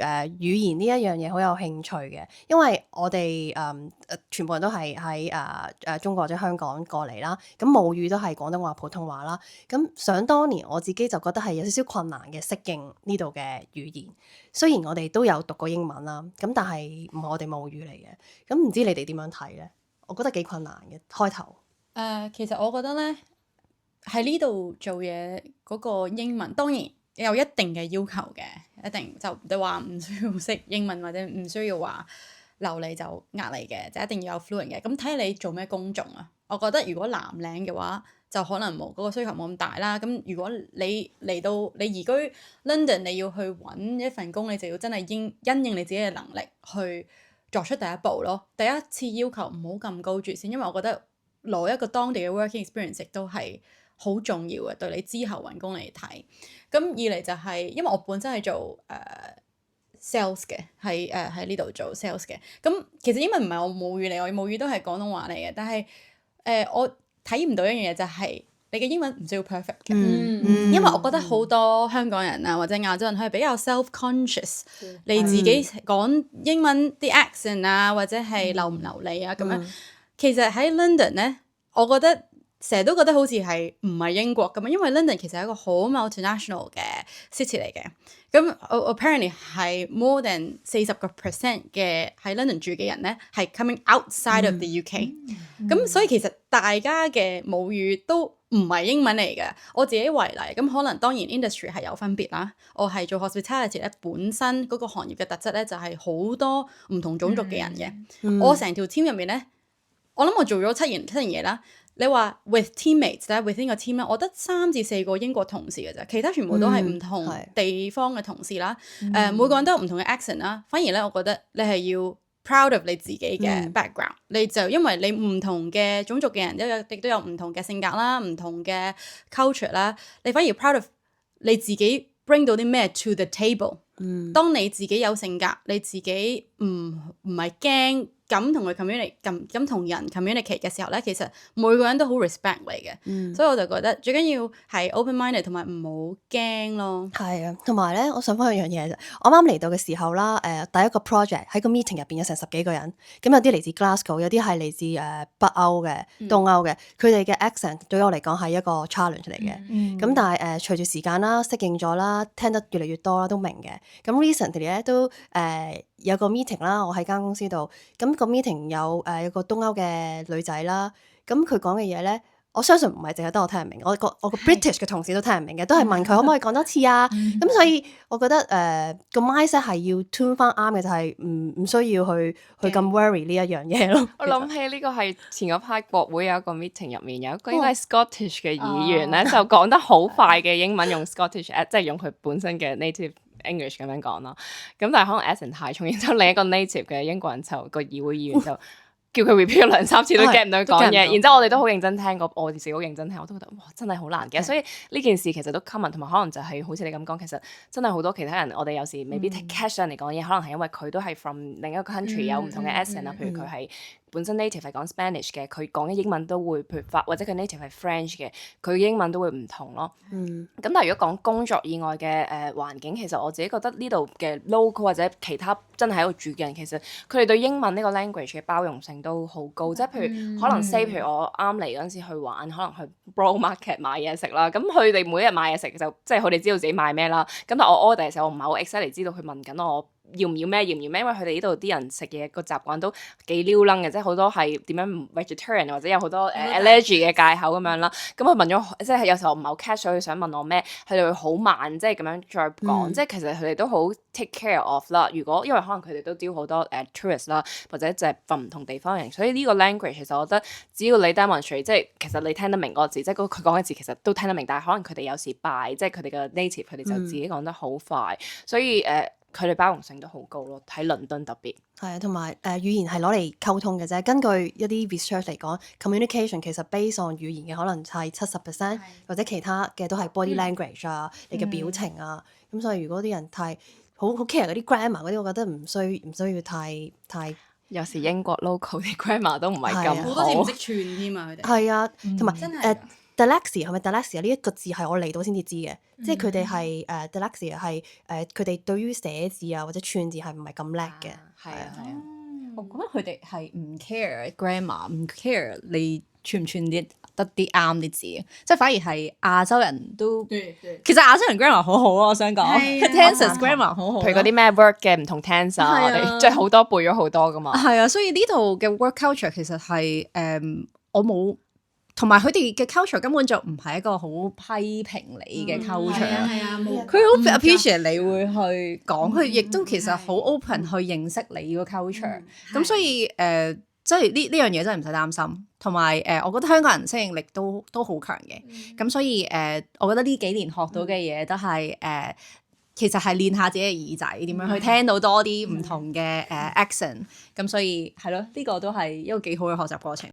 語言呢一樣嘢好有興趣嘅，因為我哋全部人都係喺中國或者香港過嚟啦，咁母語都係廣東話普通話啦。咁想當年我自己就覺得係有少少困難嘅適應呢度嘅語言。雖然我哋都有讀過英文啦，咁但係唔係我哋母語嚟嘅。咁唔知你哋點樣睇咧？我覺得幾困難嘅開頭。其實我覺得咧喺呢度做嘢嗰個英文當然有一定嘅要求嘅，一定就你話唔需要識英文或者唔需要話流利就呃你嘅，就一定要有 fluent 嘅。咁睇下你做咩工種啊？我覺得如果藍領嘅話，就可能冇嗰個需求冇咁大啦。咁如果你嚟到你移居 London，你要去揾一份工，你就要真係因應你自己嘅能力去作出第一步咯。第一次要求唔好咁高住先，因為我覺得攞一個當地嘅 working experience 亦都係好重要嘅，對你之後揾工嚟睇。咁二嚟就係、因為我本身係做sales 嘅，喺呢度做 sales 嘅。咁其實英文唔係我母語嚟，我母語都係廣東話嚟嘅。但係我睇唔到一樣嘢就係、你嘅英文唔需要 perfect 嘅，因為我覺得好多香港人啊或者亞洲人佢係比較 self-conscious，你自己講英文啲 accent 啊或者係流唔流利啊咁樣。其實喺 London 咧，我覺得成日都覺得好似係唔係英國咁樣，因為 London 其實係一個好 multinational 嘅 city 嚟嘅。咁 apparently 係 more than 40% 嘅喺 London 住嘅人咧係 coming outside of the UK。咁所以其實大家嘅母語都唔係英文嚟嘅。我自己為例，咁可能當然 industry 係有分別啦。我係做 hospitality 咧，本身嗰個行業嘅特質咧就係好多唔同種族嘅人嘅。我成條 team 入面咧。我諗我做咗七年嘢啦。你話 with teammates 咧 within 個 team 咧，我得3至4個英國同事嘅啫，其他全部都係唔同地方嘅同事啦。每個人都有唔同嘅 accent 啦。反而咧，我覺得你係要 proud of 你自己嘅 background。你就因為你唔同嘅種族嘅人亦都有唔同嘅性格啦，唔同嘅 culture 啦，你反而 proud of 你自己 bring 到啲咩 to the table。當你自己有性格，你自己唔係驚咁同佢 communicate，咁同人 communicate 嘅時候咧，其實每個人都好 respect 你嘅。所以我就覺得最緊要係 open minded 同埋唔好驚咯。係啊，同埋咧，我想講一樣嘢啫。我啱嚟到嘅時候啦，第一個 project 喺個 meeting 入邊有成10幾個人，咁有啲嚟自 Glasgow，有啲係嚟自北歐嘅、東歐嘅，佢哋嘅 accent 對我嚟講係一個 challenge 嚟嘅。咁但係隨住時間啦，適應咗啦，聽得越嚟越多啦，都明嘅。咁 recently 咧都有個 meeting 啦，我喺間公司度，咁個 meeting 有個東歐嘅女仔啦，咁佢講嘅嘢咧，我相信唔係淨係得我聽唔明，我個 British 嘅同事都聽唔明嘅，都係問佢可唔可以講多次啊？咁所以我覺得個 mindset 係要 tune 翻啱嘅，就係唔需要去咁 worry 呢一樣嘢咯。我諗起呢個係前嗰排國會有一個 meeting 入面有一個應該係 Scottish 嘅議員咧，就講得好快嘅英文用 Scottish， 即係用佢本身嘅 native English 咁樣講啦。咁但係可能 accent 太重，然之後另一個 native 嘅英國人就個議會議員就叫佢 repeat 咗2-3次都 get 唔到佢講嘢，然之後我哋都好認真聽過，我自己好認真聽，我都覺得哇真係好難嘅。所以呢件事其實都 common， 同埋可能就係好似你咁講，其實真係好多其他人，我哋有時未必 take cash 上嚟講嘢，可能係因為佢都係 from 另一個 country 有唔同嘅 accent 啊，譬如佢係本身 native 係講 Spanish 嘅，佢講嘅英文都會譬如或者佢 native 係 French 嘅，佢英文都會唔同咯。咁但係如果講工作以外嘅環境，其實我自己覺得呢度嘅 local 或者其他真係喺度住嘅人，其實佢哋對英文呢個 language 嘅包容性都好高。即係譬如可能 say 譬如我啱嚟嗰陣時去玩，可能去 Bro Market 買嘢食啦，咁佢哋每日買嘢食就即係佢哋知道自己買咩啦。咁但係我 order 嘅時候，我唔係好 excited 知道佢問緊我要唔要咩，因為佢哋呢度啲人食嘢個習慣都幾撩楞嘅，即係好多係點樣唔 vegetarian 或者有好多allergy 嘅戒口咁樣啦。咁佢問咗，即係有時候唔係好 catch 佢想問我咩，佢哋會好慢，即係咁樣再講。即係其實佢哋都好 take care of 啦。如果因為可能佢哋都 deal 好多tourist 啦，或者就係from唔同地方嘅人，所以呢個 language 其實我覺得只要你 demonstrate，即係其實你聽得明嗰個字，即係佢講嘅字其實都聽得明，但係可能佢哋有時敗，即係佢哋嘅 native，佢哋就自己講得好快，所以佢哋包容性都好高咯，喺倫敦特別。係啊，同埋語言係攞嚟溝通嘅啫。根據一啲 research 嚟講，communication 其實 based on 語言嘅可能係70%，或者其他嘅都係 body language 啊，你嘅表情啊。咁所以如果啲人太好 care 嗰啲 grammar 嗰啲，我覺得唔需要太。有時英國 local 啲 grammar 都唔係咁好，好多時唔識串添啊，佢哋。係啊，同埋真係 dyslexia 係咪 dyslexia 呢一個字係我嚟到先至知嘅，即係佢哋係dyslexia 係佢哋對於寫字啊或者串字係唔係咁叻嘅。係啊。我覺得佢哋係唔 care grammar，唔 care 你串唔串得啲啱啲字，即係反而係亞洲人都，其實亞洲人 grammar 好好啊，我想講 tenses grammar 好好，譬如嗰啲咩 work 嘅唔同 tense 啊，我哋即係好多背咗好多噶嘛。係啊，所以呢度嘅 work culture 其實係我冇。同埋佢哋嘅 culture 根本就唔係一個好批評你嘅 culture，係啊，冇佢好 appreciate 你會去講，佢亦都其實好 open 去認識你個 culture，咁所以即係呢樣嘢真係唔使擔心。同埋我覺得香港人適應力都好強嘅，咁所以我覺得呢幾年學到嘅嘢都係其實係練下自己嘅耳仔，點樣去聽到多啲唔同嘅accent，咁所以係咯，呢個都係一個幾好嘅學習過程。